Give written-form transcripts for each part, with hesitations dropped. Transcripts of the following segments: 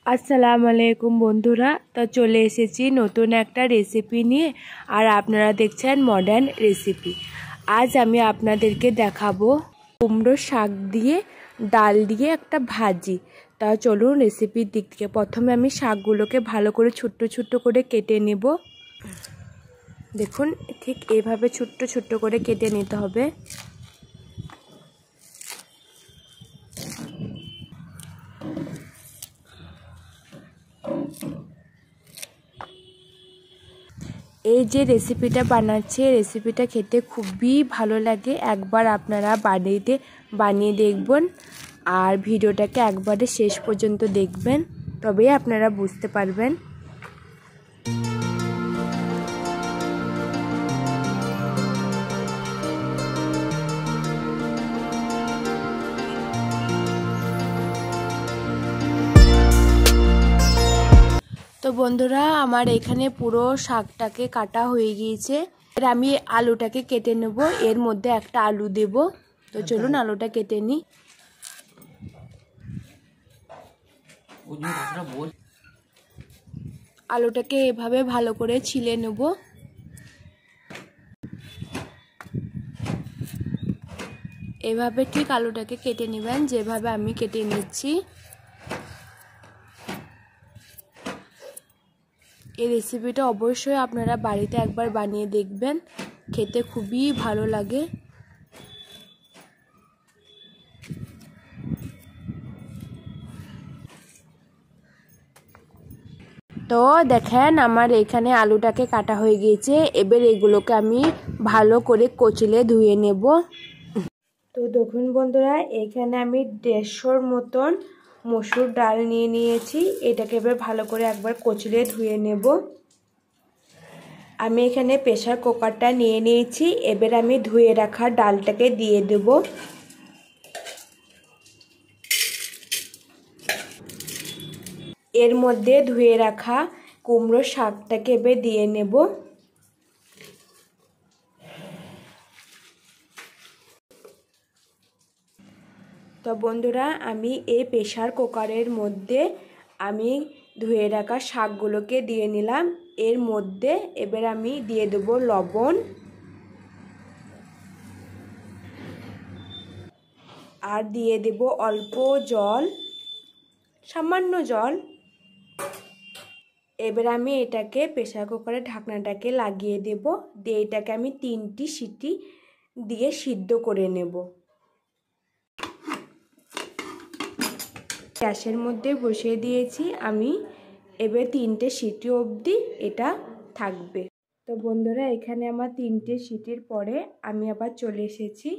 আসসালামু আলাইকুম বন্ধুরা, তো চলে এসেছি নতুন একটা রেসিপি নিয়ে। আর আপনারা দেখছেন মডার্ন রেসিপি। আজ আমি আপনাদেরকে দেখাবো কুমড়ো শাক দিয়ে ডাল দিয়ে একটা ভাজি। তা চলুন রেসিপির দিক থেকে। প্রথমে আমি শাকগুলোকে ভালো করে ছোট্ট ছোট্ট করে কেটে নেব। দেখুন, ঠিক এইভাবে ছোট্ট ছোট্ট করে কেটে নিতে হবে। এই যে রেসিপিটা বানাচ্ছি, রেসিপিটা খেতে খুবই ভালো লাগে। একবার আপনারা বাড়িতে বানিয়ে দেখবেন আর ভিডিওটাকে একবারে শেষ পর্যন্ত দেখবেন, তবেই আপনারা বুঝতে পারবেন। তো বন্ধুরা, আমার এখানে পুরো শাকটাকে কাটা হয়ে গিয়েছে। এর আমি আলুটাকে কেটে নেব। এর মধ্যে একটা আলু দেব। তো চলুন আলুটা কেটে নিই। আলুটাকে এভাবে ভালো করে ছিলে নেব। এভাবে ঠিক আলুটাকে কেটে নেবেন, যেভাবে আমি কেটে নিচ্ছি। এই রেসিপিটা অবশ্যই আপনারা বাড়িতে একবার বানিয়ে দেখবেন, খেতে খুবই ভালো লাগে। তো দেখেন, আমার এখানে আলুটাকে কাটা হয়ে গিয়েছে। এবার এগুলোকে আমি ভালো করে কচলে ধুয়ে নেব। তো দেখুন বন্ধুরা, এখানে আমি 150 মতন মসুর ডাল নিয়ে নিয়েছি। এটাকে এবার ভালো করে একবার কচলে ধুয়ে নেব। আমি এখানে প্রেসার কুকারটা নিয়ে নিয়েছি। এবার আমি ধুয়ে রাখা ডালটাকে দিয়ে দেব। এর মধ্যে ধুয়ে রাখা কুমড়ো শাকটাকে এবার দিয়ে নেব। তো বন্ধুরা, আমি এই প্রেসার কুকারের মধ্যে আমি ধুয়ে রাখা শাকগুলোকে দিয়ে নিলাম। এর মধ্যে এবার আমি দিয়ে দেব লবণ আর দিয়ে দেব অল্প জল, সামান্য জল। এবার আমি এটাকে প্রেসার কুকারের ঢাকনাটাকে লাগিয়ে দেব। দিয়ে এটাকে আমি 3টি সিটি দিয়ে সিদ্ধ করে নেব। গ্যাসের মধ্যে বসিয়ে দিয়েছি আমি। এবার 3টে সিটি অবধি এটা থাকবে। তো বন্ধুরা, এখানে আমার 3টে সিটির পরে আমি আবার চলে এসেছি।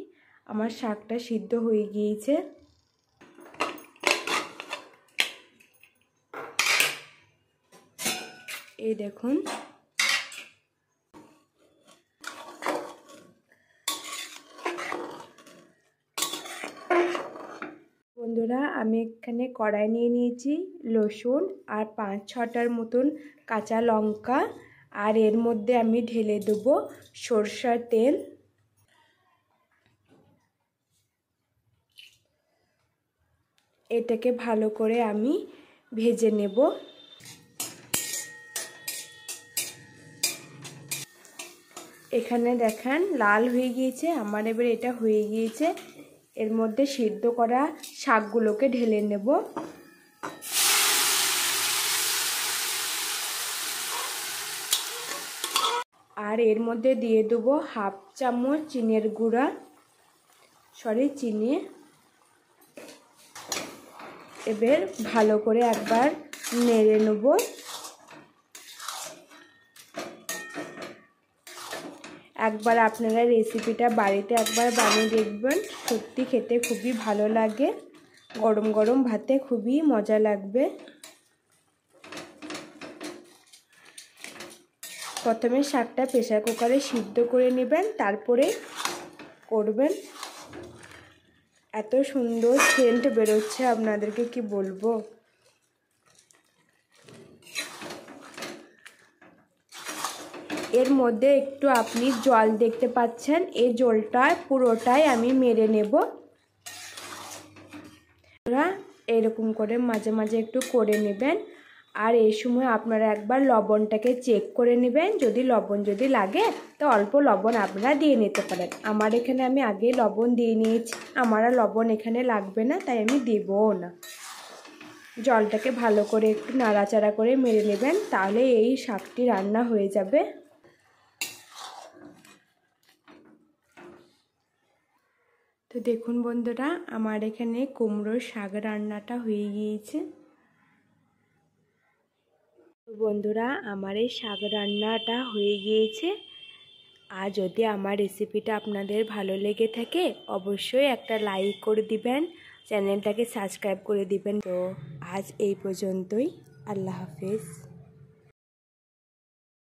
আমার শাকটা সিদ্ধ হয়ে গিয়েছে। এই দেখুন, বন্ধুরা, আমি এখানে কড়াই নিয়ে নিয়েছি রসুন আর 5-6টার মতন কাঁচা লঙ্কা। আর এর মধ্যে আমি ঢেলে দেবো সরষের তেল। এটাকে ভালো করে আমি ভেজে নেব। এখানে দেখেন লাল হয়ে গিয়েছে আমার। এবার এটা হয়ে গিয়েছে। এর মধ্যে সিদ্ধ করা শাকগুলোকে ঢেলে নেব। আর এর মধ্যে দিয়ে দেবো 1/2 চামচ চিনির গুঁড়া, চিনি। এবার ভালো করে একবার নেড়ে নেব। একবার আপনারা রেসিপিটা বাড়িতে একবার বানিয়ে দেখবেন, সত্যি খেতে খুবই ভালো লাগে। গরম গরম ভাতে খুবই মজা লাগবে। প্রথমে শাকটা প্রেসার কুকারে সিদ্ধ করে নেবেন, তারপরে করবেন। এত সুন্দর সেন্ট বেরোচ্ছে, আপনাদেরকে কি বলবো। এর মধ্যে একটু আপনি জল দেখতে পাচ্ছেন। এই জলটা পুরোটাই আমি মেরে নেব। এরকম করে মাঝে মাঝে একটু করে নেবেন। আর এই সময় আপনারা একবার লবণটাকে চেক করে নেবেন, যদি লবণ লাগে তো অল্প লবণ আপনারা দিয়ে নিতে পারেন। আমার এখানে আমি আগে লবণ দিয়ে নিয়েছি, আমার আর লবণ এখানে লাগবে না, তাই আমি দেবও না। জলটাকে ভালো করে একটু নাড়াচাড়া করে মেরে নেবেন, তাহলে এই শাকটি রান্না হয়ে যাবে। তো দেখুন বন্ধুরা, আমার এখানে কুমড়োর শাক রান্নাটা হয়ে গিয়েছে। বন্ধুরা, আমার এই শাক রান্নাটা হয়ে গিয়েছে। আর যদি আমার রেসিপিটা আপনাদের ভালো লেগে থাকে অবশ্যই একটা লাইক করে দিবেন, চ্যানেলটাকে সাবস্ক্রাইব করে দিবেন। তো আজ এই পর্যন্তই, আল্লাহ হাফেজ।